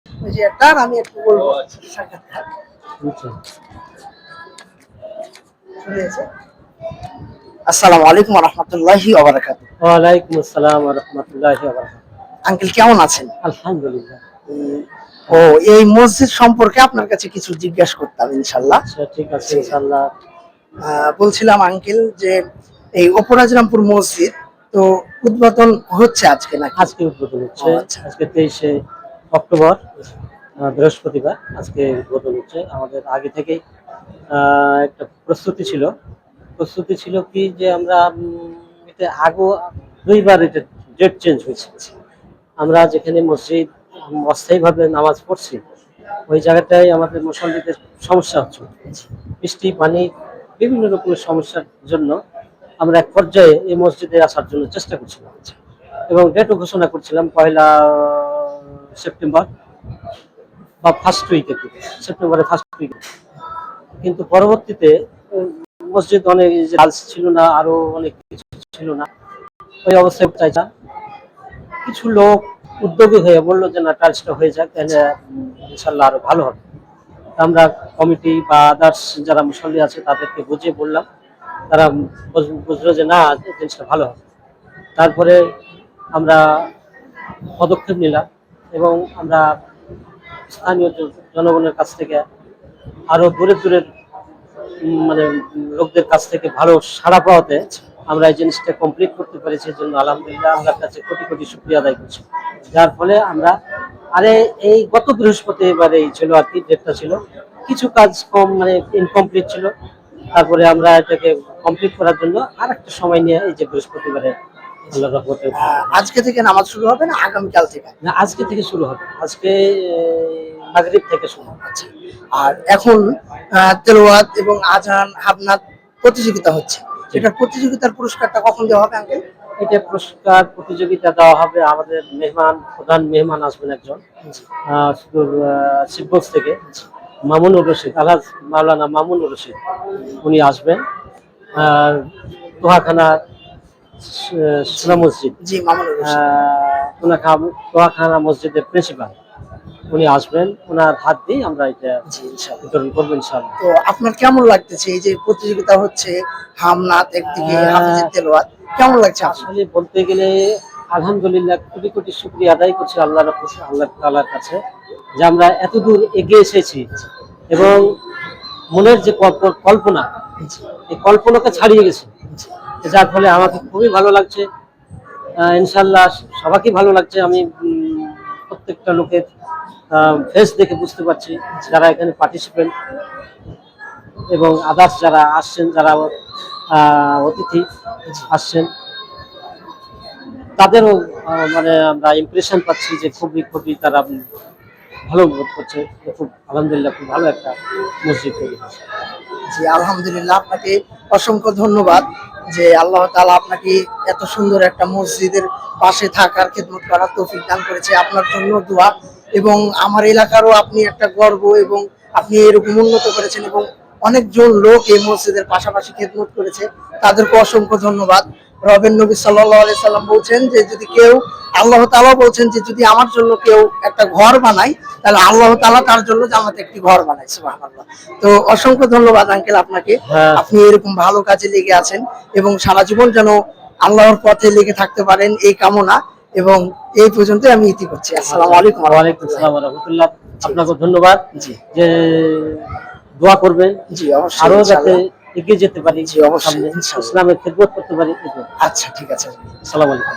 ওই যে তার আমি একটু বলবো সাক্ষাৎকার শুনেছে। আসসালামু আলাইকুম ওয়া রাহমাতুল্লাহি ওয়া বারাকাতুহু। ওয়ালাইকুম আসসালাম ওয়া রাহমাতুল্লাহি ওয়া বারাকাতুহু। আঙ্কেল কেমন আছেন? আলহামদুলিল্লাহ। ও এই মসজিদ সম্পর্কে আপনার কাছে কিছু জিজ্ঞাসা করতাম ইনশাআল্লাহ। আচ্ছা ঠিক আছে ইনশাআল্লাহ। বলছিলাম আঙ্কেল যে এই অপরাজরামপুর মসজিদ তো উদ্বোধন হচ্ছে আজকে নাকি? আজকে উদ্বোধন হচ্ছে। আজকে 23শে অক্টোবর বৃহস্পতিবার আজকে উদ্বোধন হচ্ছে। আমাদের আগে থেকেই একটা প্রস্তুতি ছিল কি যে আমরা এটা আগেও দুইবার এটা ডেট চেঞ্জ হয়েছে। আমরা যেখানে মসজিদ অস্থায়ীভাবে নামাজ পড়ছি ওই জায়গাটায় আমাদের মুসল্লিদের সমস্যা হচ্ছে, বৃষ্টি পানি বিভিন্ন রকমের সমস্যার জন্য আমরা এক পর্যায়ে এই মসজিদে আসার জন্য চেষ্টা করছিলাম এবং ডেটও ঘোষণা করছিলাম 1 সেপ্টেম্বর বা ফার্স্ট উইকে, সেপ্টেম্বরের ফার্স্ট উইকে। কিন্তু পরবর্তীতে মসজিদ অনেক টাইলস ছিল না, আরো অনেক কিছু ছিল না, ওই অবস্থায় চাইছা কিছু লোক উদ্যোগী হয়ে বললো যে না টাইলসটা হয়ে যাক, তাহলে ইনশাল্লাহ আরো ভালো হবে। আমরা কমিটি বা আদার্স যারা মুসল্লি আছে তাদেরকে বুঝিয়ে বললাম, তারা বুঝলো যে না জিনিসটা ভালো হবে। তারপরে আমরা পদক্ষেপ নিলাম এবং আমরা স্থানীয় জনগণের কাছ থেকে আরো দূরের মানে লোকদের কাছ থেকে ভালো সাড়া পাওয়াতে আমরা এই জিনিসটা কমপ্লিট করতে পেরেছি। এই জন্য আলহামদুলিল্লাহ আল্লাহর কাছে কোটি কোটি শুকরিয়া আদায় করছি। যার ফলে আমরা এই গত বৃহস্পতিবার এই ছিল আর কি, ডেটটা ছিল, কিছু কাজ কম মানে ইনকমপ্লিট ছিল। তারপরে আমরা এটাকে কমপ্লিট করার জন্য আর একটা সময় নিয়ে এই যে বৃহস্পতিবারে আল্লাহর রহমতে আজকে থেকে নামাজ শুরু হবে না আগামীকাল থেকে? না, আজকে থেকে শুরু হবে। আজকে মাগরিব থেকে শুরু হচ্ছে। আর এখন তেলাওয়াত এবং আজান হাবনাত প্রতিযোগিতা হচ্ছে, এটার প্রতিযোগিতার পুরস্কারটা কখন দেওয়া হবে আঙ্কেল? এটা পুরস্কার প্রতিযোগিতা দেওয়া হবে, আমাদের প্রধান মেহমান আসবেন একজন শিবগঞ্জ থেকে, মামুনুর রশিদ, আলহাজ মাওলানা মামুনুর রশিদ, উনি আসবেন। তোহাখানা সোনা মসজিদ, জি মামুনুর রশিদ, তোহাখানা মসজিদের প্রিন্সিপাল, উনি আসবেন। ওনার হাত দিয়ে আমরা এটা বিতরণ করবো ইনশাআল্লাহ। তো আপনার কেমন লাগতেছে এই যে প্রতিযোগিতা হচ্ছে, হামনাত একদিকে হাফিজের তেলাওয়াত, কেমন লাগছে? আসলে বলতে গেলে আলহামদুলিল্লাহ কোটি কোটি শুকরিয়া আদায় করছি আল্লাহ তাআলার কাছে যে আমরা এত দূর এগিয়ে এসেছি এবং মনের যে কল্পনা, এই কল্পনাকে ছাড়িয়ে গেছে, যার ফলে আমাকে খুবই ভালো লাগছে। ইনশাআল্লাহ সবাইকে ভালো লাগছে। আমি প্রত্যেকটা লোকের ফেস দেখে বুঝতে পারছি যারা এখানে পার্টিসিপেন্ট এবং আদার্স যারা আসছেন, যারা অতিথি আসছেন, তাদেরও মানে আমরা ইমপ্রেশন পাচ্ছি যে খুবই তারা ভালো বোধ করছে। খুব আলহামদুলিল্লাহ খুব ভালো একটা মসজিদ তৈরি হয়েছে। জি আলহামদুলিল্লাহ, আপনাকে অসংখ্য ধন্যবাদ যে আল্লাহ তাআলা আপনাকে এত সুন্দর একটা মসজিদের পাশে থাকার খেদমত করার তৌফিক দান করেছে। আপনার জন্য দোয়া, এবং আমার এলাকারও আপনি একটা গর্ব, এবং আপনি এরকম উন্নত করেছেন এবং অনেকজন লোক এই মসজিদের পাশাপাশি খেদমত করেছে, তাদেরকে অসংখ্য ধন্যবাদ। রবের নবী সাল্লাল্লাহু আলাইহি সাল্লাম বলছেন যে যদি কেউ, আল্লাহ তাআলা বলছেন যে যদি আমার জন্য কেউ একটা ঘর বানায় তাহলে আল্লাহ তাআলা তার জন্য জান্নাতে একটি ঘর বানায়। সুবহানাল্লাহ। তো অসংখ্য ধন্যবাদ আঙ্কেল আপনাকে, আপনি এরকম ভালো কাজে লেগে আছেন এবং সারা জীবন যেন আল্লাহর পথে লেগে থাকতে পারেন এই কামনা, এবং এই পর্যন্ত আমি ইতি করছি। আসসালামু আলাইকুম। ওয়ালাইকুম আসসালাম ওয়া রাহমাতুল্লাহ। আপনাকে ধন্যবাদ যে দোয়া করবেন, জি অবশ্যই, আরো যাতে এগিয়ে যেতে পারি, জি অবশ্যই, ইসলামের খেদমত করতে পারি। আচ্ছা ঠিক আছে, আসসালামু আলাইকুম।